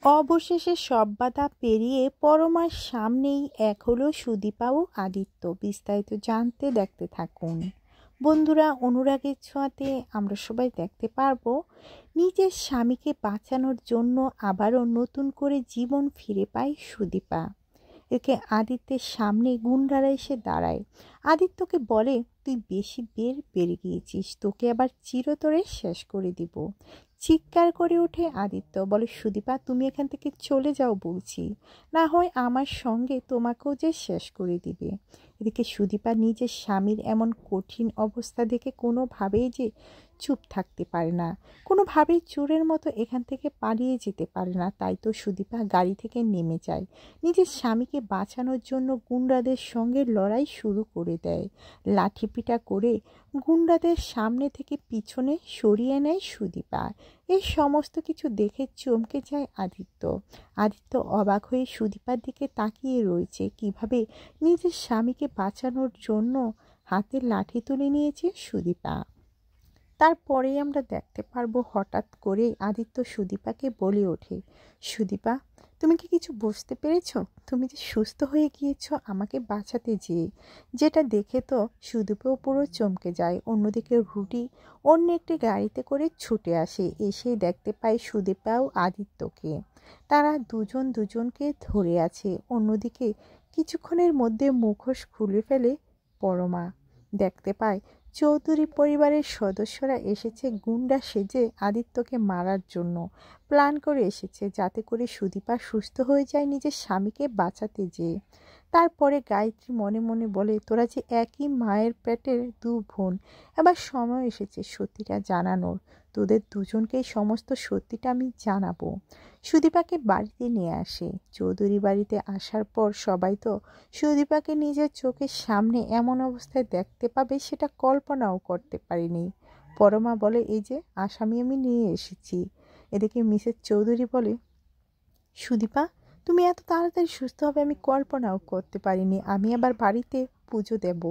অবশেষে সব বাধা পেরিয়ে পরমার সামনেই এক হলো সুদীপা ও আদিত্য। বিস্তারিত জানতে দেখতে থাকুন বন্ধুরা। অনুরাগের ছোঁয়াতে আমরা সবাই দেখতে পারবো নিজের স্বামীকে বাঁচানোর জন্য আবারও নতুন করে জীবন ফিরে পায় সুদীপা। একে আদিত্যের সামনে গুন্ডারা এসে দাঁড়ায়। আদিত্যকে বলে, তুই বেশি বেড়ে গিয়েছিস, তোকে আবার চিরতরে শেষ করে দিব। চিৎকার করে ওঠে আদিত্য, বলে, সুদীপা তুমি এখান থেকে চলে যাও বলছি, না হয় আমার সঙ্গে তোমাকেও যে শেষ করে দিবে। এদিকে সুদীপা নিজের স্বামীর এমন কঠিন অবস্থা দেখে কোনোভাবেই যে চুপ থাকতে পারে না, কোনোভাবেই চোরের মতো এখান থেকে পালিয়ে যেতে পারে না। তাই তো সুদীপা গাড়ি থেকে নেমে যায়, নিজের স্বামীকে বাঁচানোর জন্য গুন্ডাদের সঙ্গে লড়াই শুরু করে দেয়। লাঠিপিটা করে গুন্ডাদের সামনে থেকে পিছনে সরিয়ে নেয় সুদীপা। এই সমস্ত কিছু দেখে চমকে যায় আদিত্য। আদিত্য অবাক হয়ে সুদীপার দিকে তাকিয়ে রয়েছে, কিভাবে নিজের স্বামীকে বাঁচানোর জন্য হাতে লাঠি তুলে নিয়েছে সুদীপা। তারপরেই আমরা দেখতে পারবো হঠাৎ করে আদিত্য সুদীপাকে বলে ওঠে, সুদীপা তুমি কি কিছু বুঝতে পেরেছ? তুমি যে সুস্থ হয়ে গিয়েছ আমাকে বাঁচাতে যেয়ে, যেটা দেখে তো সুদীপাও পুরো চমকে যায়। অন্যদিকে রুটি অন্য একটি গাড়িতে করে ছুটে আসে, এসে দেখতে পায় সুদীপা ও আদিত্যকে। তারা দুজন দুজনকে ধরে আছে। অন্যদিকে কিছুক্ষণের মধ্যে মুখোশ খুলে ফেলে পরমা। দেখতে পায় চৌধুরী পরিবারের সদস্যরা এসেছে গুন্ডা সেজে আদিত্যকে মারার জন্য। প্ল্যান করে এসেছে যাতে করে সুদীপা সুস্থ হয়ে যায় নিজের স্বামীকে বাঁচাতে যেয়ে। তারপরে গায়ত্রী মনে মনে বলে, তোরা যে একই মায়ের পেটের দু বোন, এবার সময় এসেছে সত্যিটা জানানোর। তোদের দুজনকেই সমস্ত সত্যিটা আমি জানাবো। সুদীপাকে বাড়িতে নিয়ে আসে। চৌধুরী বাড়িতে আসার পর সবাই তো সুদীপাকে নিজের চোখের সামনে এমন অবস্থায় দেখতে পাবে সেটা কল্পনাও করতে পারিনি। পরমা বলে, এই যে আসামি আমি নিয়ে এসেছি। এদিকে মিসেস চৌধুরী বলে, সুদীপা তুমি এত তাড়াতাড়ি সুস্থ হবে আমি কল্পনাও করতে পারিনি, আমি আবার বাড়িতে পুজো দেব।